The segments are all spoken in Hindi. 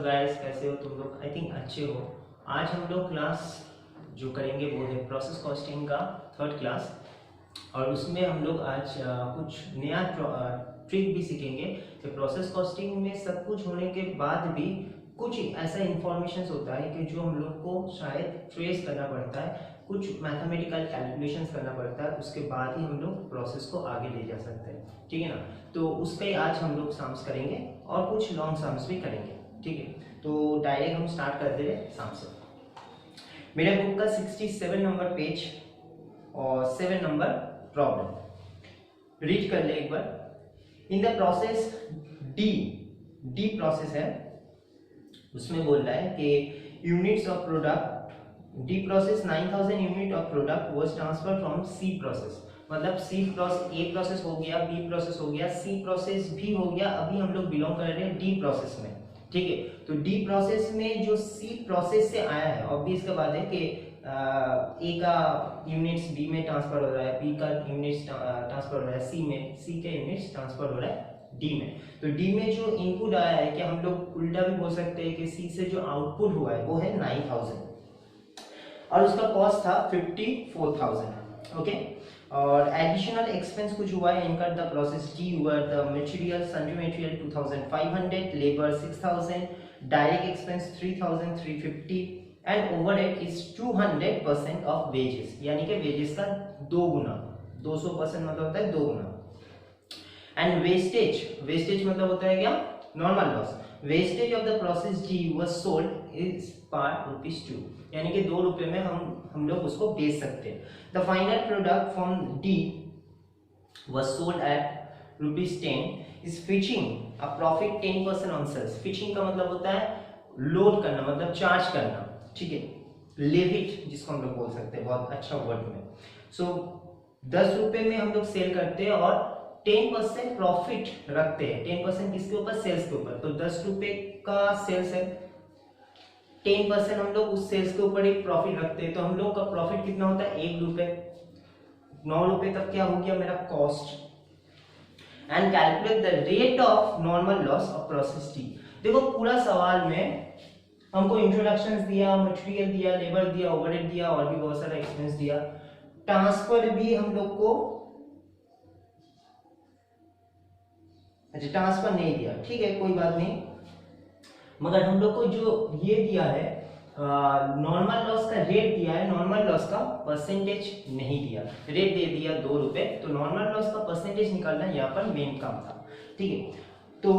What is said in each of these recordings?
गाइस, कैसे हो तुम लोग? आई थिंक अच्छे हो। आज हम लोग क्लास जो करेंगे वो है प्रोसेस कॉस्टिंग का थर्ड क्लास, और उसमें हम लोग आज कुछ नया ट्रिक भी सीखेंगे कि प्रोसेस कॉस्टिंग में सब कुछ होने के बाद भी कुछ ऐसा इंफॉर्मेशन होता है कि जो हम लोग को शायद ट्रेस करना पड़ता है, कुछ मैथमेटिकल कैलकुलेशंस करना पड़ता है, उसके बाद ही हम लोग प्रोसेस को आगे ले जा सकते हैं। ठीक है ना? तो उसका ही आज हम लोग सम्स करेंगे और कुछ लॉन्ग सम्स भी करेंगे। ठीक है, तो डायरेक्ट हम स्टार्ट कर दे रहे सम से। मेरे बुक का 67 नंबर पेज और 7 नंबर प्रॉब्लम रीड कर ले एक बार। In the process D process है, उसमें बोल रहा है कि units of product D process 9000 unit of product was transfer from C process. मतलब सी प्रोसेस, ए प्रोसेस हो गया, बी प्रोसेस हो गया, सी प्रोसेस भी हो गया। अभी हम लोग बिलोंग कर रहे हैं डी प्रोसेस में। ठीक है, तो डी प्रोसेस में जो सी प्रोसेस से आया है, ऑब्वियस का बात है कि ए का यूनिट्स बी में ट्रांसफर हो रहा है, बी का यूनिट्स ट्रांसफर हो रहा है सी में, सी के यूनिट्स ट्रांसफर हो रहा है डी में। तो डी में जो इनपुट आया है, कि हम लोग उल्टा भी बोल सकते हैं कि सी से जो आउटपुट हुआ है वो है 9000 और उसका कॉस्ट था 54,000। ओके, और एडिशनल एक्सपेंस कुछ हुआ है, इनका द प्रोसेस डी हुआ, the material sundry material 2500, labour 6000, direct expense 3350 and overhead is 200% of wages, यानी कि वेजेस का 2 गुना, 200% मतलब होता है 2 गुना। एंड वेस्टेज मतलब होता है क्या? Normal loss. Wastage of the process D was sold is पर ₹2, यानी कि 2 रुपए में हम लोग उसको बेच सकते हैं। The final product from D was sold at ₹10 is fetching a profit 10% on sales. Fetching का मतलब होता है लोड करना, मतलब चार्ज करना। ठीक है, लेविट जिसको हम लोग बोल सकते हैं, बहुत अच्छा वर्ड में। सो 10 रुपए में हम लोग सेल करते हैं और 10% प्रॉफिट रखते हैं। 10% किसके ऊपर? सेल्स के ऊपर। तो 10 रुपए का सेल्स है, 10% हम लोग उस सेल्स के ऊपर एक प्रॉफिट रखते हैं, तो हम लोग का प्रॉफिट कितना होता है? 1 रुपए। 9 रुपए तक क्या हो गया मेरा cost. And calculate the rate of normal loss of process D. देखो, पूरा सवाल में हमको इंट्रोडक्शंस दिया, मटेरियल दिया, लेबर दिया, ओवरहेड दिया और भी बहुत सारा एक्सपेंस दिया। ट्रांसफर भी हम लोग को, अच्छा ट्रांसफर नहीं दिया, ठीक है कोई बात नहीं, मगर हम लोग को जो ये दिया है नॉर्मल लॉस का रेट दिया है, नॉर्मल लॉस का परसेंटेज नहीं दिया। रेट दे दिया 2 रुपए, तो नॉर्मल लॉस का परसेंटेज निकालना यहाँ पर मेन काम था। ठीक है, तो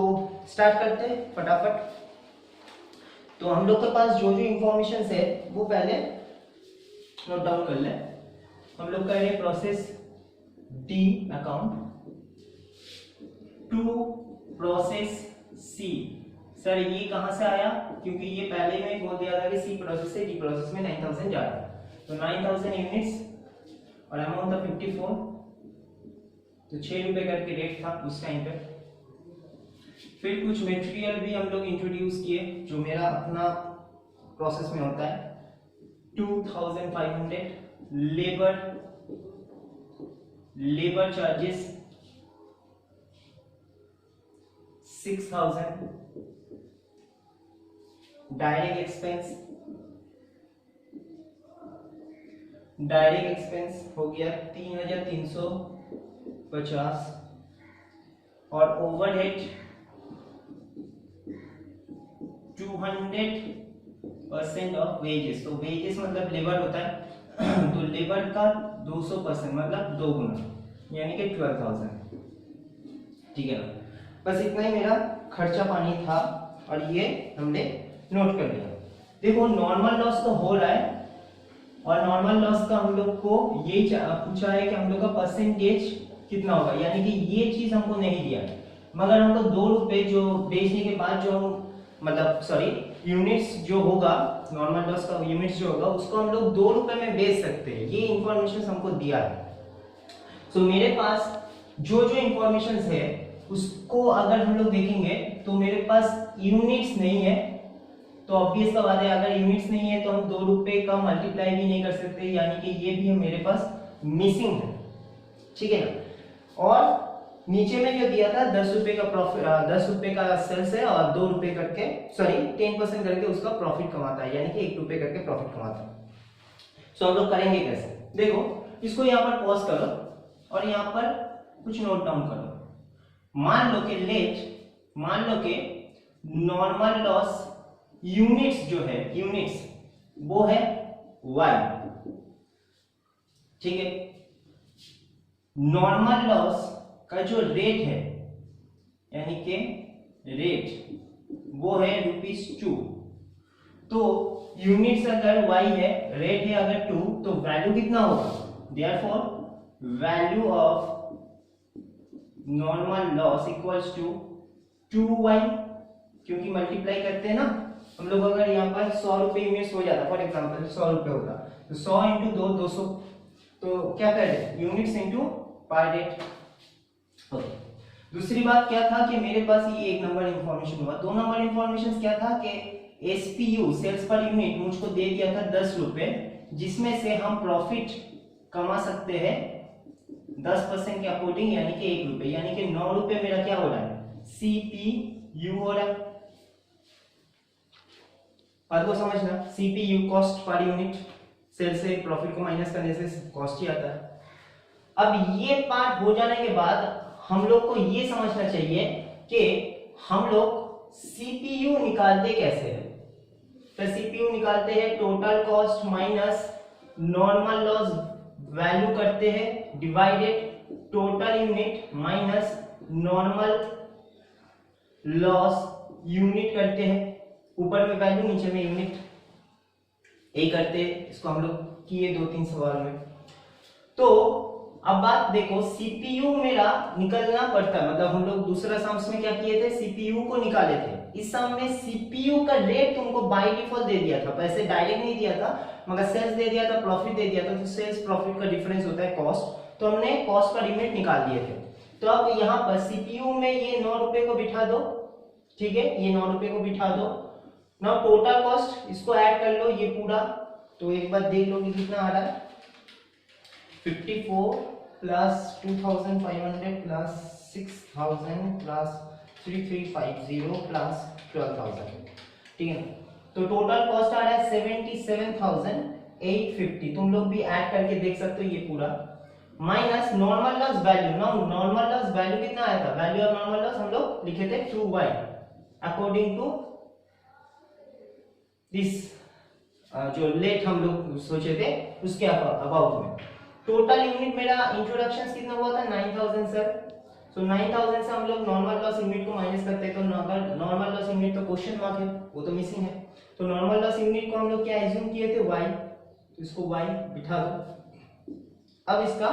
स्टार्ट करते हैं फटाफट। तो हम लोग के पास जो जो इंफॉर्मेशन है वो पहले नोट डाउन कर ले। हम लोग कर रहे process D account to process C. Sir ये कहां से आया? क्योंकि ये पहले में बोल दिया था कि सी प्रोसेस से डी प्रोसेस में 9000 जा रहा है, तो 9000 यूनिट्स और अमाउंट था 54, तो 6 रुपए करके रेट था उस टाइम पे। फिर कुछ मटेरियल भी हम लोग इंट्रोड्यूस किए, जो मेरा अपना प्रोसेस में होता है 2500, लेबर चार्जेस 6000, डायरेक्ट एक्सपेंस हो गया 3350 और ओवरहेड 200% ऑफ वेजेस। तो वेजेस मतलब लेबर होता है, तो लेबर का 200% मतलब 2 गुना, यानी कि 12,000। ठीक है ना? बस इतना ही मेरा खर्चा पानी था और ये हमने नोट कर लिया। देखो, नॉर्मल लॉस तो हो रहा है और नॉर्मल लॉस का हम लोग को ये पूछा है कि हम लोग का परसेंटेज कितना होगा, यानी कि ये चीज हमको नहीं दिया है, मगर हमको 2 रुपए जो बेचने के बाद जो मतलब सॉरी यूनिट्स जो होगा, नॉर्मल लॉस का यूनिट्स जो होगा उसको हम लोग 2 रुपए में बेच सकते हैं। ये इंफॉर्मेशन हमको दिया है। सो मेरे पास जो जो इंफॉर्मेशन है उसको अगर हम लोग देखेंगे तो मेरे पास यूनिट्स नहीं है, तो ऑब्वियस का बात है अगर यूनिट्स नहीं है तो हम 2 रुपए का मल्टीप्लाई भी नहीं कर सकते, यानी कि ये भी मेरे पास मिसिंग है। ठीक है ना? और नीचे में जो दिया था 10 रुपए का प्रॉफिट, 10 रुपए का सेल्स है और 2 रुपए करके, सॉरी 10% करके उसका प्रॉफिट कमाता है, यानी कि 1 रुपए करके प्रॉफिट कमाता है। सो हम लोग करेंगे कैसे, देखो इसको यहाँ पर पॉज करो और यहाँ पर कुछ नोट डाउन करो। मान लो कि नॉर्मल लॉस यूनिट्स जो है, यूनिट्स वो है y, ठीक है। नॉर्मल लॉस का जो रेट है, यानी कि रेट वो है ₹2। तो यूनिट्स अगर y है, रेट है अगर 2, तो वैल्यू कितना होगा, therefore value of normal loss equals to 2y, क्योंकि मल्टीप्लाई करते हैं ना हम लोग। अगर यहाँ पर 100 रुपए यूनिट्स हो जाता, फॉर एग्जांपल 100 रुपए होगा, तो 100 इंटू 2 200, तो क्या कर रहे, यूनिट्स इंटू पर डेट। ओके, दूसरी बात क्या था कि मेरे पास ये 1 नंबर इंफॉर्मेशन हुआ। 2 नंबर इंफॉर्मेशन क्या था कि एसपीयू, सेल्स पर यूनिट, मुझको दे दिया था 10 रुपए, जिसमें से हम प्रॉफिट कमा सकते हैं 10% के अकॉर्डिंग, यानी कि 1 रुपए, यानी कि 9 रुपए मेरा क्या हो रहा है, सीपीयू हो रहा है। बात को समझना, CPU cost per unit, sale से प्रॉफिट को माइनस करने से कॉस्ट ही आता है। अब ये पार्ट हो जाने के बाद हम लोग को ये समझना चाहिए कि हम लोग सीपीयू निकालते कैसे हैं। तो सीपीयू निकालते हैं total cost minus normal loss value करते हैं, divided total unit minus normal loss unit करते हैं, ऊपर में वैल्यू नीचे में यूनिट, यही करते हैं। इसको हम लोग किए 2-3 सवाल में। तो अब बात देखो, सीपीयू मेरा निकलना पड़ता है, मतलब हम लोग दूसरा सम्स में क्या किए थे, सीपीयू को निकाले थे। इस सम में सीपीयू का रेट तुमको बाय डिफॉल्ट दे दिया था, पैसे डायरेक्ट नहीं दिया था, मगर सेल्स दे दिया था, प्रॉफिट दे दिया था। तो सेल्स प्रॉफिट का डिफरेंस होता है कॉस्ट, तो हमने कॉस्ट पर यूनिट निकाल दिए थे। तो अब यहाँ पर सीपीयू में ये 9 रुपए को बिठा दो, ठीक है, ये 9 रुपए को बिठा दो। नाउ टोटल कॉस्ट इसको ऐड कर लो, ये पूरा, तो एक बार देख लो कि कितना आ रहा है, 54 प्लस 2500 प्लस 6000 प्लस 3350 प्लस 12000, ठीक है। तो टोटल कॉस्ट आ रहा है 77,850। तुम लोग भी ऐड करके देख सकते हो ये पूरा, minus normal loss value. Now normal loss value कितना आया था, वैल्यू ऑफ नॉर्मल लॉस हम लोग लिखे थे 2y अकॉर्डिंग टू दिस, जो लेट हम लोग सोचे थे उसके अबाउट में। टोटल यूनिट मेरा इंट्रोडक्शन कितना हुआ था, 9000 सर। सो 9000 से हम लोग नॉर्मल लॉस यूनिट को माइनस करते हैं, तो नॉर्मल लॉस यूनिट तो क्वेश्चन मार्क है, वो तो मिसिंग है। तो नॉर्मल लॉस यूनिट को हम लोग क्या एज्यूम किए थे, y, तो इसको y बिठा दो। अब इसका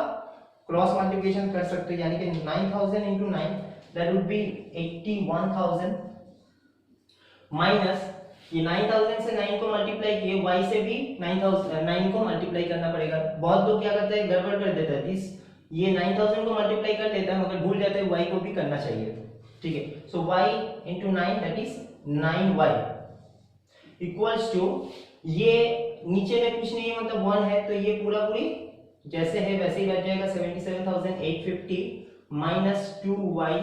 क्रॉस मल्टीप्लिकेशन कर सकते हैं, यानी कि 9000 into 9 that would be 81000 minus ये 9000 से 9 को मल्टीप्लाई किए, y से भी 9 को मल्टीप्लाई करना पड़ेगा। बहुत लोग क्या करते हैं, गड़बड़ कर देता है, ये 9000 को मल्टीप्लाई कर लेता है मगर भूल जाता है y को भी करना चाहिए, ठीक है। So y into 9 that is 9y equals to, ये नीचे में कुछ नहीं है मतलब 1 है, तो ये पूरा पूरी जैसे है वैसे ही रह जाएगा, 77,850 माइनस 2y,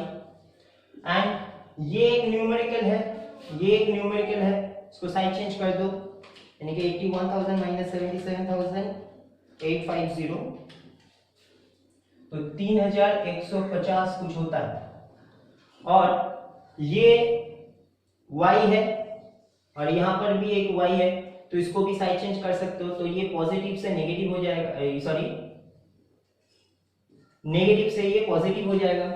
एंड ये एक न्यूमेरिकल है, ये एक न्यूमेरिकल है, इसको साइड चेंज कर दो, यानी कि 81,000 माइनस 77,850, तो 3,150 कुछ होता है। और ये y है और यहाँ पर भी एक y है, तो इसको भी साइड चेंज कर सकते हो, तो ये पॉजिटिव से नेगेटिव हो जाएगा, सॉरी नेगेटिव से ये पॉजिटिव हो जाएगा,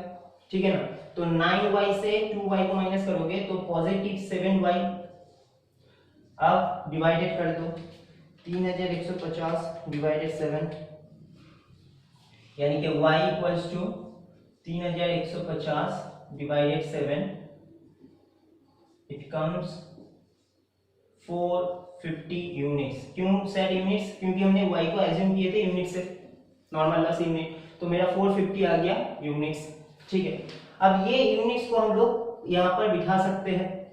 ठीक है ना। तो 9y से 2y को माइनस करोगे तो पॉजिटिव 7y, अब डिवाइडेड कर दो, 3,150 डिवाइडेड 7, यानी कि y equals to 3,150 divided 7, it comes 450 units. क्यों सेड यूनिट्स, क्योंकि हमने y को एज्यूम किए थे यूनिट से, नॉर्मल लॉस यूनिट, तो मेरा 450 आ गया यूनिट्स, ठीक है। अब ये यूनिट्स को हम लोग यहाँ पर बिठा सकते हैं,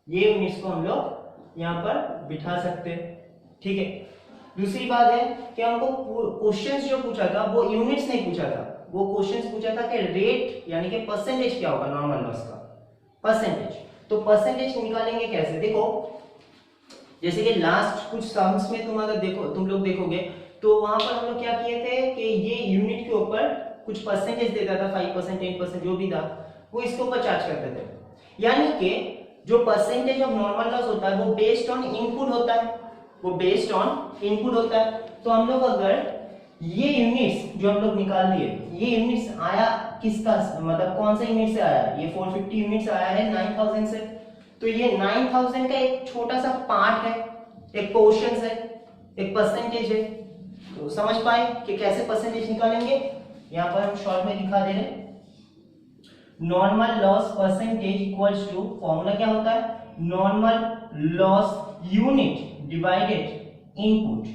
ये यूनिट्स को हम लोग यहाँ पर बिठा सकते हैं, ठीक है। दूसरी बात है कि हमको क्वेश्चंस जो पूछा था वो यूनिट्स नहीं पूछा था, वो क्वेश्चन पूछा था कि रेट यानी कि परसेंटेज क्या होगा नॉर्मल लॉस का, परसेंटेज। तो परसेंटेज निकालेंगे कैसे, देखो जैसे कि लास्ट कुछ सम्स में तुम लोग देखोगे तो वहां पर हम लोग क्या किए थे कि ये यूनिट के ऊपर कुछ परसेंटेज देता था, 5%, 10% जो भी था, वो इसके ऊपर चार्ज करते थे। यानी कि जो परसेंटेज ऑफ नॉर्मल लॉस होता है वो बेस्ड ऑन इनपुट होता है, वो बेस्ड ऑन इनपुट होता है। तो हम लोग अगर ये यूनिट्स जो हम लोग निकाल दिए, ये यूनिट्स आया किसका, मतलब कौन सा यूनिट से आया, ये 450 यूनिट्स आया है 9000 से। तो ये 9000 का एक छोटा सा पार्ट है, एक पोर्शन है, एक परसेंटेज है। तो समझ पाए कि कैसे परसेंटेज निकालेंगे। यहां पर हम शॉर्ट में दिखा दे रहे हैं, normal loss percentage equals to, formula क्या होता है, normal loss unit divided input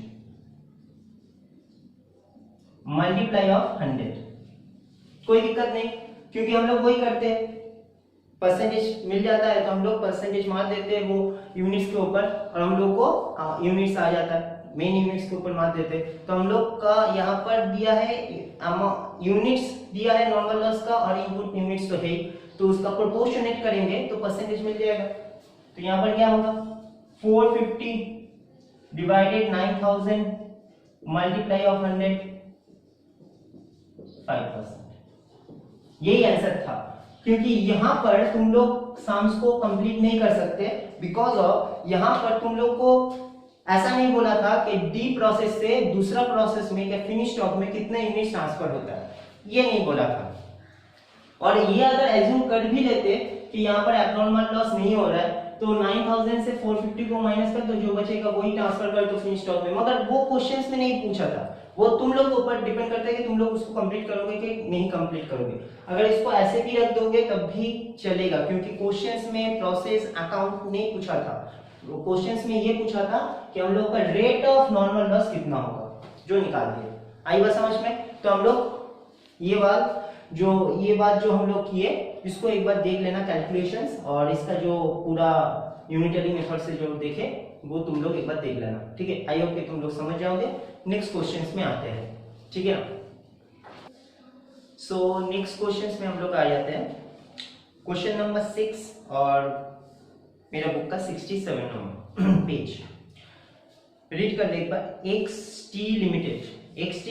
multiply of 100। कोई दिक्कत नहीं, क्योंकि हम लोग वही करते हैं, परसेंटेज मिल जाता है तो हम लोग परसेंटेज मार देते हैं वो यूनिट्स के ऊपर, और हम लोग को यूनिट्स आ जाता है, मेन यूनिट्स के ऊपर मार देते हैं। तो हम लोग का यहाँ पर दिया है यूनिट्स दिया है नॉर्मल लॉस का, और इनपुट यूनिट्स तो है ही, तो उसका प्रोपोर्शनेट करेंगे तो परसेंटेज मिल जाएगा। तो यहाँ पर क्या होगा, 450 डिवाइडेड 9000 मल्टीप्लाई ऑफ 100, 5%। यही आंसर था, क्योंकि यहां पर तुम लोग सम्स को कंप्लीट नहीं कर सकते बिकॉज ऑफ यहां पर तुम लोग को ऐसा नहीं बोला था कि डी प्रोसेस से दूसरा प्रोसेस में या फिनिश स्टॉक में कितने यूनिट ट्रांसफर होता है, ये नहीं बोला था। और ये अगर एज्यूम कर भी लेते कि यहाँ पर एब्नॉर्मल लॉस नहीं हो रहा है तो 9000 से 450 को माइनस कर, तो जो बचेगा वही ट्रांसफर कर दो फिनिश स्टॉक में, मगर वो क्वेश्चंस में नहीं पूछा था। वो तुम लोग के ऊपर डिपेंड करता है कि तुम लोग उसको कंप्लीट करोगे कि नहीं कंप्लीट करोगे। अगर इसको ऐसे भी रख दोगे तब भी चलेगा, क्योंकि क्वेश्चंस में प्रोसेस अकाउंट नहीं पूछा था, क्वेश्चंस में ये पूछा था कि हम लोग का रेट ऑफ नॉर्मल लॉस कितना होगा, जो निकाल दिए। आई बात समझ में। तो हम लोग ये बात जो हम लोग किए इसको एक बार देख लेना कैलकुलेशंस, और इसका जो पूरा यूनिटरी मेथड से जो देखे वो तुम लोग एक बार देख लेना, ठीक है। आई होप कि तुम लोग समझ जाओगे। नेक्स्ट क्वेश्चंस में आते हैं, ठीक है ना। सो नेक्स्ट क्वेश्चंस में हम लोग आ जाते हैं, क्वेश्चन नंबर 6 और मेरा बुक का 67 नंबर पेज। रीड कर ले एक बार। XT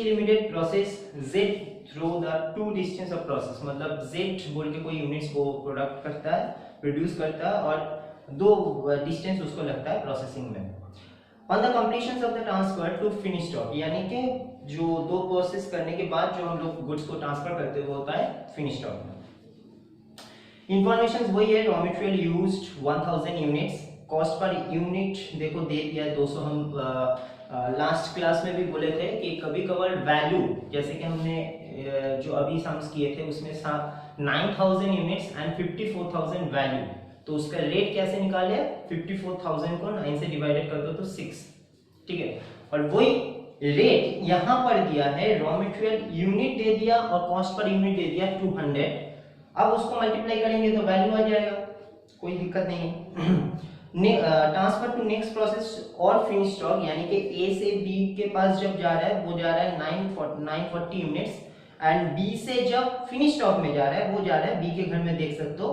limited process Z through the two distance of process, मतलब Z बोल के कोई यूनिट्स को प्रोडक्ट करता है, प्रोड्यूस करता है, और दो डिस्टेंस उसको लगता है प्रोसेसिंग में। On the completion of the transfer to finish stock, यानी कि जो दो प्रोसेस करने के बाद जो हम लोग गुड्स को ट्रांसफर करते हैं वो होता है फिनिश स्टॉक में। इंफॉर्मेशन वही है, raw material used 1000 units, cost per unit देखो दे दिया है 200। हम लास्ट क्लास में भी बोले थे कि कभी कभार वैल्यू, जैसे कि हमने जो अभी सम्स किए थे उसमें 9000 यूनिट्स एंड 54000 वैल्यू, तो उसका रेट कैसे निकाले, 54000 को 9 से डिवाइडेड कर दो तो 6, ठीक है। और वही रेट यहाँ पर दिया है, रॉ मटेरियल यूनिट दे दिया और कॉस्ट पर यूनिट दे दिया 200। अब उसको मल्टीप्लाई करेंगे तो वैल्यू आ जाएगा, कोई दिक्कत नहीं है। ट्रांसफर टू नेक्स्ट प्रोसेस और फिनिश स्टॉक, यानी कि ए से बी के पास जब जा रहा है वो जा रहा है 940 यूनिट्स, एंड बी से जब फिनिश स्टॉक में जा रहा है वो जा रहा है, बी के घर में देख सकते हो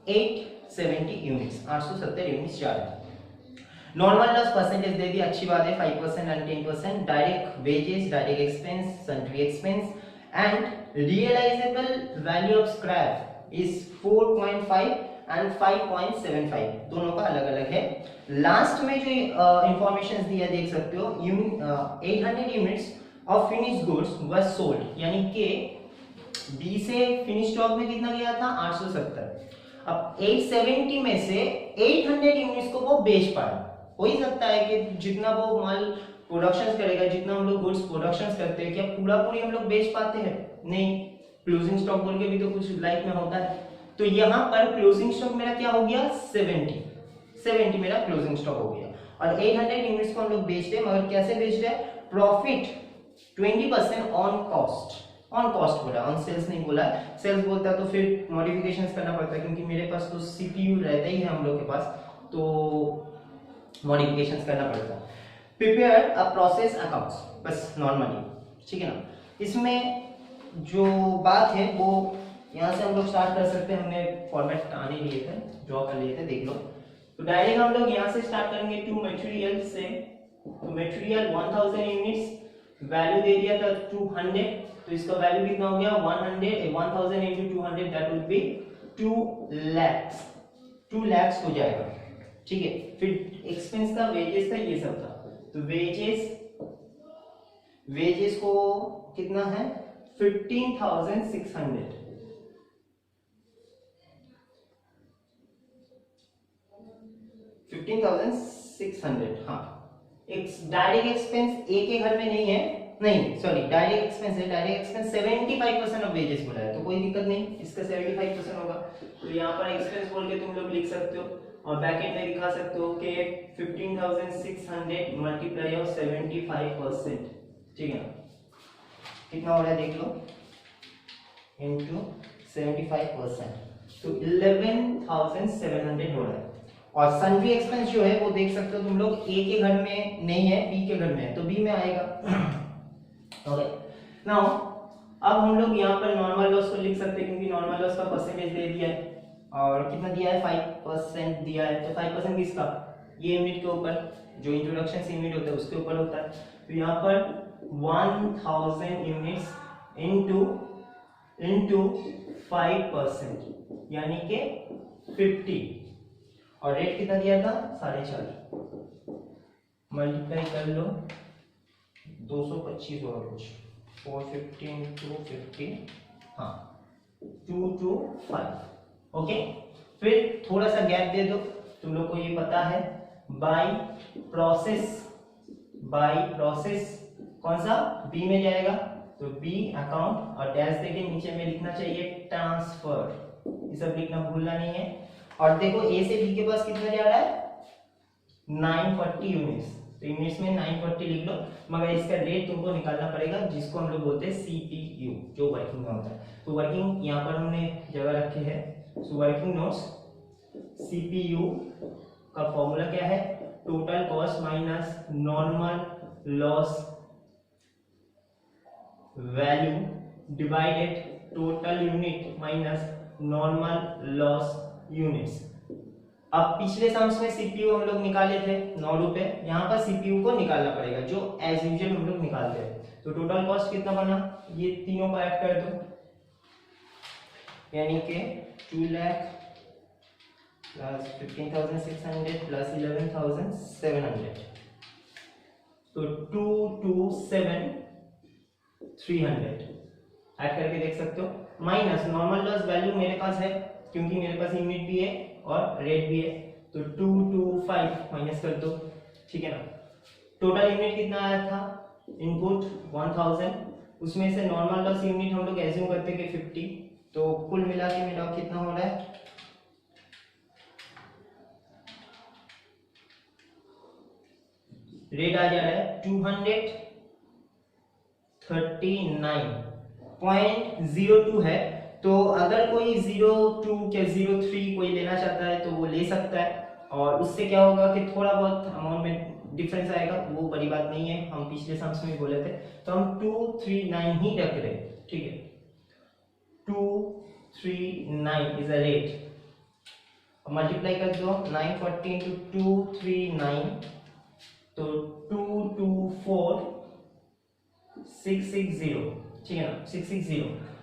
870 यूनिट्स, 870 यूनिट्स जा रहा है। नॉर्मल लॉस परसेंटेज दे दिया, अच्छी बात है, 5% and 10%। Direct wages, direct expense, sundry expense and realisable value of scrap is 4.5 and 5.75, दोनों का अलग अलग है। लास्ट में जो इंफॉर्मेशन दिया देख सकते हो, 800 units of finish goods were sold, यानी कि बी से फिनिश स्टॉक में कितना गया था 870। अब 870 में से 800 यूनिट्स को वो बेच पाया। हो ही सकता है कि जितना वो माल प्रोडक्शन करेगा, जितना हम लोग गुड्स प्रोडक्शन करते हैं, क्या पूरी हम लोग बेच पाते हैं, नहीं। क्लोजिंग स्टॉक बोल के भी तो कुछ लाइफ में होता है। तो यहाँ पर क्लोजिंग स्टॉक मेरा क्या हो गया, 70 मेरा क्लोजिंग स्टॉक हो गया, और 800 यूनिट्स को हम लोग बेच रहे हैं, मगर कैसे बेच रहे हैं, प्रॉफिट 20% ऑन कॉस्ट बोला, ऑन सेल्स नहीं बोला। सेल्स बोलता है तो फिर मॉडिफिकेशंस करना पड़ता है, क्योंकि मेरे पास तो सीपीयू रहता ही है हम लोग के पास, तो मॉडिफिकेशंस करना पड़ता है। प्रिपेयर अ प्रोसेस अकाउंट्स, बस नॉर्मली, ठीक है ना। इसमें जो बात है वो यहाँ से हम लोग स्टार्ट कर सकते हैं। हमने फॉर्मेट आने लिए थे, ड्रॉ कर लिए थे, देख लो। तो डायरेक्ट हम लोग यहाँ से स्टार्ट करेंगे टू मटेरियल से। तो मटेरियल 1000 यूनिट्स, वैल्यू दे दिया था 200, तो इसका वैल्यू कितना हो गया 1000 into 200 that would be 2 lakhs, 2 lakhs हो जाएगा। ठीक है, फिर एक्सपेंस का, वेजेस का, ये सब था। तो वेजेस को कितना है 15,600, 15,600। हाँ, डायरेक्ट एक्सपेंस एक के घर में नहीं है, नहीं सॉरी, डायरेक्ट एक्सपेंस है। डायरेक्ट एक्सपेंस 75% ऑफ वेजेस बोला है, तो कोई दिक्कत नहीं, इसका 75% होगा। तो यहाँ पर एक्सपेंस बोल के तुम लोग लिख सकते हो और ब्रैकेट में दिखा सकते हो कि 15,600 मल्टीप्लाई ऑफ 75%, ठीक है ना, कितना हो रहा है देख लो, इनटू 75%, तो 11,700 हो रहा है। और सन्ड्री एक्सपेंस जो है वो देख सकते हो तुम लोग, ए के घर में नहीं है, बी के घर में है, तो बी में आएगा। ओके, नाउ अब हम लोग यहाँ पर नॉर्मल लॉस को लिख सकते हैं, क्योंकि नॉर्मल लॉस का परसेंटेज दे दिया है और कितना दिया है 5% दिया है। तो 5% किसका, ये यूनिट के ऊपर, जो इंट्रोडक्शन यूनिट होता है उसके ऊपर होता है। तो यहाँ पर 1000 यूनिट्स इनटू 5%, यानी कि 50, और रेट कितना दिया था 4.5, मल्टीप्लाई कर लो 225 और कुछ, 450 into 50, हाँ 225। ओके, फिर थोड़ा सा गैप दे दो, तुम लोग को ये पता है बाय प्रोसेस कौन सा, बी में जाएगा, तो बी अकाउंट, और डैश देके नीचे में लिखना चाहिए ट्रांसफर, ये सब लिखना भूलना नहीं है। और देखो ए से बी के पास कितना जा रहा है 940 यूनिट्स, तो यूनिट्स में 940 लिख लो, मगर इसका रेट तुमको निकालना पड़ेगा, जिसको हम लोग बोलते हैं सीपीयू, जो वर्किंग में होता है। तो वर्किंग यहाँ पर हमने जगह रखी है, सो वर्किंग नोट्स, सीपीयू का फॉर्मूला क्या है, total cost minus normal loss value divided total unit minus normal loss units. अब पिछले सम्स में सीपीयू हम लोग निकाले थे 9 रुपए, यहाँ पर सीपीयू को निकालना पड़ेगा, जो एज यूजुअल हम लोग निकालते हैं। तो टोटल कॉस्ट कितना बना, ये तीनों को ऐड कर दो, यानी कि 2 लाख प्लस 15,600 प्लस 11,700, तो 227,300 ऐड करके देख सकते हो, माइनस नॉर्मल लॉस वैल्यू मेरे पास है, क्योंकि मेरे पास यूनिट भी है और रेट भी है, तो 225 माइनस कर दो, ठीक है ना। टोटल यूनिट कितना आया था, इनपुट 1000, उसमें से नॉर्मल लॉस यूनिट हम लोग एज्यूम करते हैं कि 50, तो कुल मिला के मेरा कितना हो रहा है, रेट आ जा रहा है 239.02 है। तो अगर कोई 02 के 03 कोई लेना चाहता है तो वो ले सकता है, और उससे क्या होगा कि थोड़ा बहुत अमाउंट में डिफरेंस आएगा, वो बड़ी बात नहीं है, हम पिछले सम्स में बोले थे, तो हम 239 ही रख रहे हैं, ठीक है, 239 इज अ रेट। मल्टीप्लाई कर दो 940 into 239, तो 224,660, ठीक है ना, 660।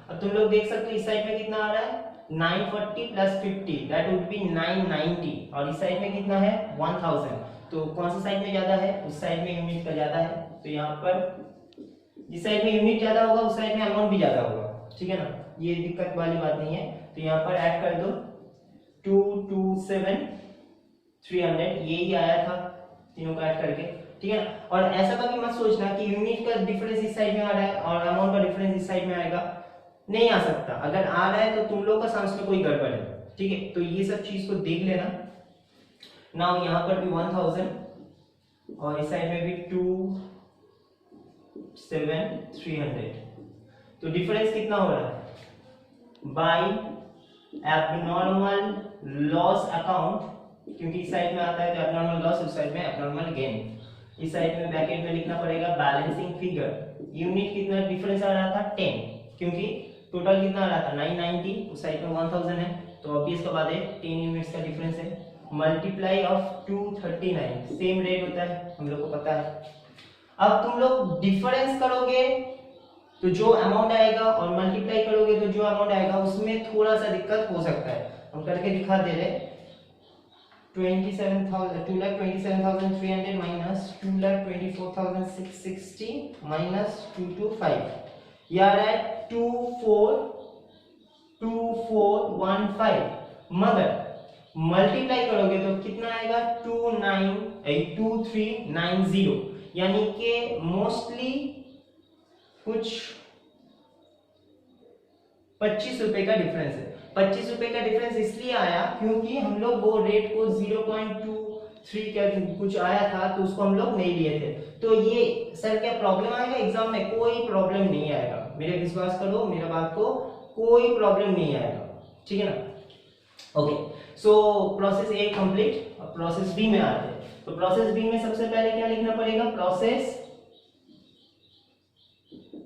अब तुम लोग देख सकते हो इस साइड में कितना आ रहा है 940 प्लस 50 दैट वुड बी 990, और इस साइड में कितना है 1000, तो कौन सा साइड में ज्यादा है, उस साइड में यूनिट का ज्यादा है, तो यहाँ पर जिस साइड में यूनिट ज्यादा होगा उस साइड में अमाउंट भी ज्यादा होगा, ठीक है ना, ये दिक्कत वाली बात नहीं है। तो यहाँ पर ऐड कर दो 227,300, यही आया था तीनों को ऐड करके, ठीक है ना। और ऐसा कभी मत सोचना कि यूनिट का डिफरेंस इस साइड में आ रहा है और अमाउंट का डिफरेंस इस साइड में आएगा, नहीं आ सकता। अगर आ रहा है तो तुम लोग का सम्स में कोई गड़बड़ है, ठीक है, तो ये सब चीज को देख लेना। नाउ यहाँ पर भी 1000 और इस साइड में भी 27300, तो डिफरेंस कितना हो रहा है, बाय एबनॉर्मल लॉस अकाउंट, क्योंकि इस साइड में आता है तो एबनॉर्मल लॉस, उस साइड में एबनॉर्मल गेन। इस साइड में ब्रैकेट में लिखना पड़ेगा बैलेंसिंग फिगर, यूनिट कितना डिफरेंस आ रहा था 10, क्योंकि टोटल कितना आ रहा था 990, उस साइड में 1000 है, तो ऑब्वियस का बात है 10 यूनिट्स का डिफरेंस है। मल्टीप्लाई ऑफ 239 सेम रेट होता है, हम लोग को पता है। अब तुम लोग डिफरेंस करोगे तो जो अमाउंट आएगा और मल्टीप्लाई करोगे तो जो अमाउंट आएगा उसमें थोड़ा सा दिक्कत हो सकता है। हम करके दिखा दे रहे 2,27,300 माइनस 2,24,660 माइनस 225, ये आ रहा है 24,2415, मगर मल्टीप्लाई करोगे तो कितना आएगा 2390, यानी कि मोस्टली कुछ 25 रुपए का डिफरेंस है। 25 रुपए का डिफरेंस इसलिए आया क्योंकि हम लोग वो रेट को 0.23 का कुछ आया था, तो उसको हम लोग नहीं लिए थे। तो ये सर क्या प्रॉब्लम आएगा एग्जाम में? कोई प्रॉब्लम नहीं आएगा, मेरे विश्वास करो, मेरा बात को, कोई प्रॉब्लम नहीं आएगा, ठीक है ना। ओके, सो प्रोसेस ए कंप्लीट। अब प्रोसेस बी में आते हैं। तो प्रोसेस बी में सबसे पहले क्या लिखना पड़ेगा? प्रोसेस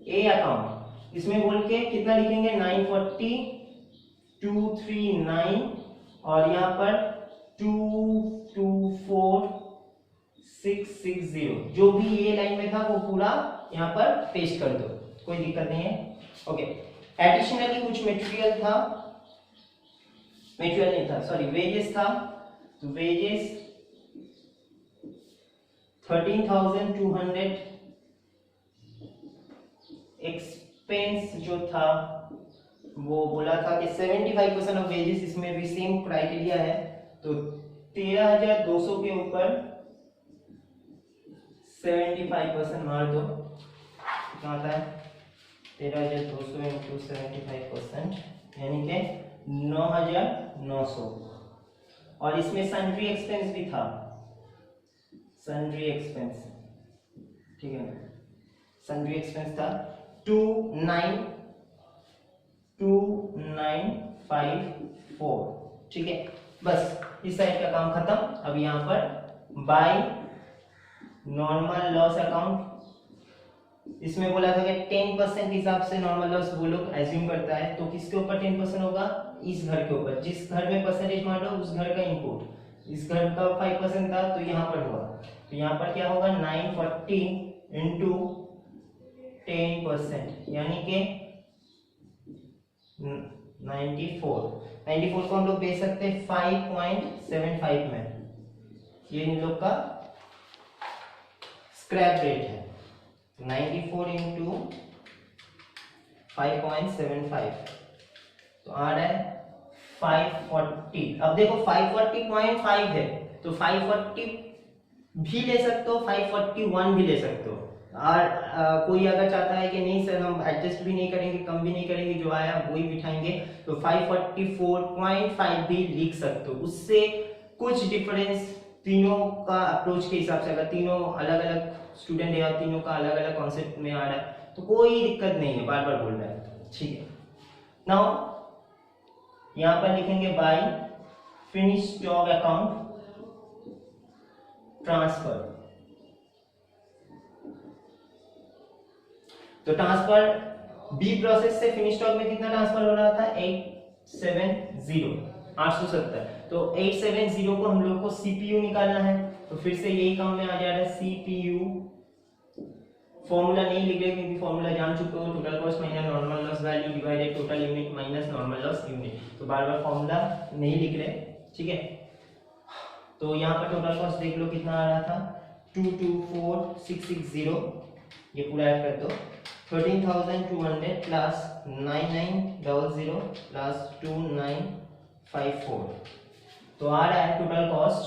ए अकाउंट। इसमें बोल के कितना लिखेंगे 940,239 और यहाँ पर 224,660, जो भी ये लाइन में था वो पूरा यहाँ पर पेस्ट कर दो, कोई दिक्कत नहीं है। ओके, एडिशनली कुछ मटेरियल था, मटेरियल नहीं था, सॉरी वेजेस था, तो वेजेस 13,200, एक्सपेंस जो था वो बोला था कि 75% ऑफ वेजेस, इसमें भी सेम क्राइटेरिया है, तो 13,200 के ऊपर 75% मार दो, कितना आता है 13,200 इंटू 75%, यानी कि 9,900। और इसमें सन्ड्री एक्सपेंस भी था, सन्ड्री एक्सपेंस, ठीक है, सन्ड्री एक्सपेंस था 2954, ठीक है। बस इस साइड का काम खत्म। अब यहाँ पर बाय नॉर्मल लॉस अकाउंट, इसमें बोला था कि 10% के हिसाब से नॉर्मल लॉस वो लोग एज्यूम करता है, तो किसके ऊपर 10% होगा? इस घर के ऊपर, जिस घर में परसेंटेज मान लो उस घर का इनपुट, इस घर का 5% था तो यहाँ पर हुआ, तो यहाँ पर क्या होगा 940 इंटू 10%, यानी कि 94 को हम लोग बेच सकते हैं 5.75 में, ये इन लोग का स्क्रैप रेट है। 94 इंटू 5.75 तो आ रहा है 540। अब देखो 540.5 है, तो 540 भी ले सकते हो, 541 भी ले सकते हो। और कोई अगर चाहता है कि नहीं सर हम एडजस्ट भी नहीं करेंगे, कम भी नहीं करेंगे, जो आया वही बिठाएंगे, तो 544.5 भी लिख सकते हो। उससे कुछ डिफरेंस तीनों का अप्रोच के हिसाब से, अगर तीनों अलग अलग स्टूडेंट है और तीनों का अलग अलग कॉन्सेप्ट में आ रहा है तो कोई दिक्कत नहीं है, बार बार बोल रहा है, ठीक है। नाउ यहां पर लिखेंगे by finish stock account transfer. तो ट्रांसफर बी प्रोसेस से फिनिश स्टॉक में कितना ट्रांसफर हो रहा था 870, तो 870 को हम लोग को सीपीयू निकालना है, तो फिर से यही काम में आ जा रहा है सीपीयू। फॉर्मूला नहीं लिख रहे क्योंकि फॉर्मूला जान चुके हो, total cost minus normal loss value divided total unit minus normal loss unit, तो बार बार फॉर्मूला नहीं लिख रहे, ठीक है। तो यहाँ पर टोटल कॉस्ट देख लो कितना आ रहा था 224,660, ये पूरा ऐड कर दो, 13,200 प्लस 9,900 प्लस 2,954, तो आ रहा है total cost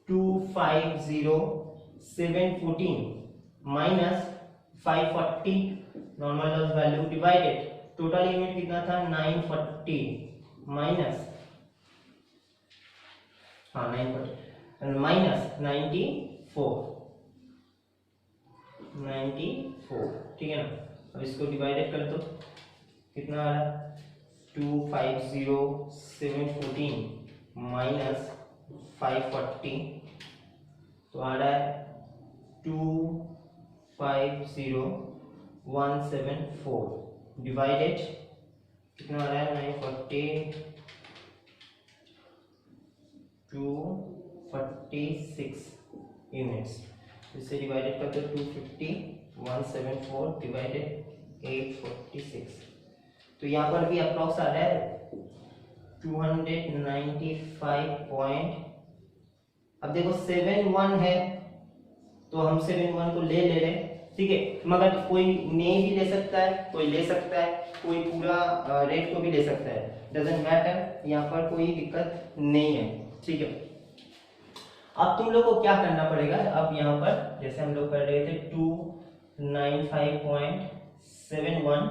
250,714 minus 540 normal loss value divided total unit कितना था 940 माइनस 94, 94, ठीक है ना। अब इसको डिवाइडेड कर दो, कितना आ रहा है 250,714 माइनस 540, तो आ रहा है 250 174 डिवाइडेड कितना आ रहा है 940 246 यूनिट्स। इससे डिवाइडेड करते 250 174 डिवाइडेड 846, तो यहाँ पर भी अप्रॉक्स आ रहा है 295 पॉइंट। अब देखो 71 है तो हम 71 को ले रहे, ठीक है, मगर कोई नहीं भी ले सकता है, कोई ले सकता है, कोई पूरा रेट को भी ले सकता है, डजेंट मैटर, यहाँ पर कोई दिक्कत नहीं है, ठीक है। अब तुम लोग को क्या करना पड़ेगा, अब यहाँ पर जैसे हम लोग कर रहे थे 295.71